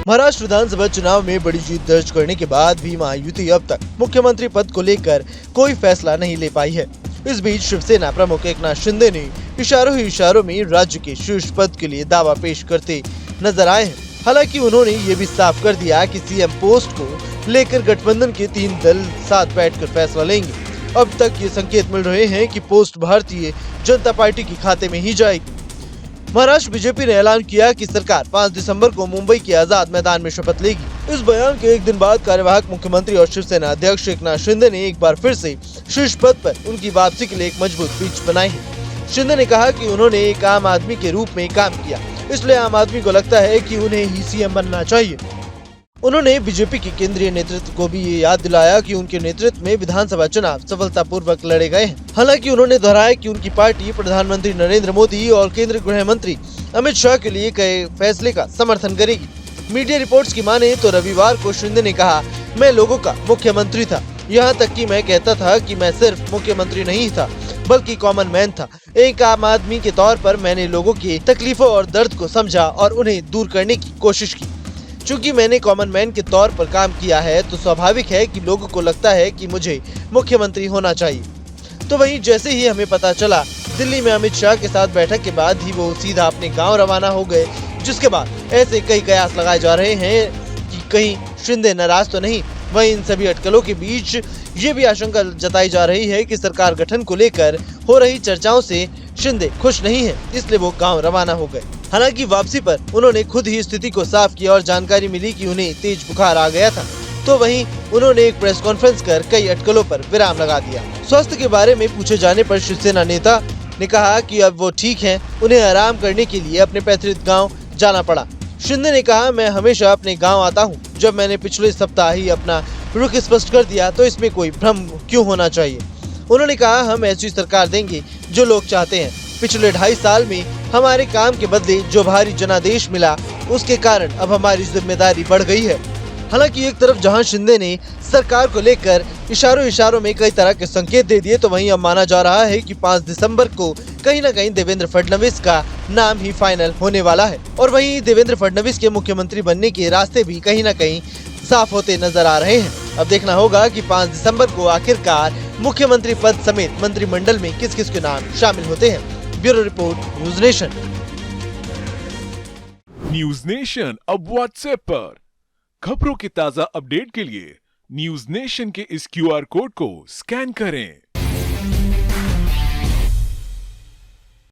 महाराष्ट्र विधानसभा चुनाव में बड़ी जीत दर्ज करने के बाद भी महायुति अब तक मुख्यमंत्री पद को लेकर कोई फैसला नहीं ले पाई है। इस बीच शिवसेना प्रमुख एकनाथ शिंदे ने इशारों ही इशारों में राज्य के शीर्ष पद के लिए दावा पेश करते नजर आए हैं। हालांकि उन्होंने ये भी साफ कर दिया कि सीएम पोस्ट को लेकर गठबंधन के 3 दल साथ बैठकर फैसला लेंगे। अब तक ये संकेत मिल रहे हैं कि पोस्ट भारतीय जनता पार्टी के खाते में ही जाएगी। महाराष्ट्र बीजेपी ने ऐलान किया कि सरकार 5 दिसंबर को मुंबई के आजाद मैदान में शपथ लेगी। इस बयान के एक दिन बाद कार्यवाहक मुख्यमंत्री और शिवसेना अध्यक्ष एकनाथ शिंदे ने एक बार फिर से शीर्ष पद पर उनकी वापसी के लिए एक मजबूत पिच बनाई है। शिंदे ने कहा कि उन्होंने एक आम आदमी के रूप में काम किया, इसलिए आम आदमी को लगता है कि उन्हें ही सीएम बनना चाहिए। उन्होंने बीजेपी के केंद्रीय नेतृत्व को भी ये याद दिलाया कि उनके नेतृत्व में विधानसभा चुनाव सफलतापूर्वक लड़े गए हैं। हालांकि उन्होंने दोहराया कि उनकी पार्टी प्रधानमंत्री नरेंद्र मोदी और केंद्रीय गृह मंत्री अमित शाह के लिए कई फैसले का समर्थन करेगी। मीडिया रिपोर्ट्स की माने तो रविवार को शिंदे ने कहा, मैं लोगों का मुख्यमंत्री था, यहाँ तक कि मैं कहता था कि मैं सिर्फ मुख्यमंत्री नहीं था बल्कि कॉमन मैन था। एक आम आदमी के तौर पर मैंने लोगों की तकलीफों और दर्द को समझा और उन्हें दूर करने की कोशिश की। चूंकि मैंने कॉमन मैन के तौर पर काम किया है तो स्वाभाविक है कि लोगों को लगता है कि मुझे मुख्यमंत्री होना चाहिए। तो वहीं जैसे ही हमें पता चला दिल्ली में अमित शाह के साथ बैठक के बाद ही वो सीधा अपने गांव रवाना हो गए, जिसके बाद ऐसे कई कयास लगाए जा रहे हैं कि कहीं शिंदे नाराज तो नहीं। वहीं इन सभी अटकलों के बीच ये भी आशंका जताई जा रही है कि सरकार गठन को लेकर हो रही चर्चाओं से शिंदे खुश नहीं है, इसलिए वो गांव रवाना हो गए। हालांकि वापसी पर उन्होंने खुद ही स्थिति को साफ किया और जानकारी मिली कि उन्हें तेज बुखार आ गया था। तो वहीं उन्होंने एक प्रेस कॉन्फ्रेंस कर कई अटकलों पर विराम लगा दिया। स्वास्थ्य के बारे में पूछे जाने पर शिवसेना नेता ने कहा कि अब वो ठीक हैं, उन्हें आराम करने के लिए अपने पैतृक गांव जाना पड़ा। शिंदे ने कहा, मैं हमेशा अपने गांव आता हूं। जब मैंने पिछले सप्ताह ही अपना रुख स्पष्ट कर दिया तो इसमें कोई भ्रम क्यों होना चाहिए। उन्होंने कहा, हम ऐसी सरकार देंगे जो लोग चाहते हैं। पिछले 2.5 साल में हमारे काम के बदले जो भारी जनादेश मिला, उसके कारण अब हमारी जिम्मेदारी बढ़ गई है। हालांकि एक तरफ जहां शिंदे ने सरकार को लेकर इशारों में कई तरह के संकेत दे दिए, तो वहीं अब माना जा रहा है कि 5 दिसंबर को कहीं न कहीं देवेंद्र फडणवीस का नाम ही फाइनल होने वाला है। और वहीं देवेंद्र फडणवीस के मुख्यमंत्री बनने के रास्ते भी कहीं न कहीं साफ होते नजर आ रहे हैं। अब देखना होगा कि 5 दिसंबर को आखिरकार मुख्यमंत्री पद समेत मंत्रिमंडल में किस किस के नाम शामिल होते हैं। Bureau report, news nation. News nation अब व्हाट्सएप पर खबरों के ताजा अपडेट के लिए न्यूज नेशन के इस QR कोड को स्कैन करें।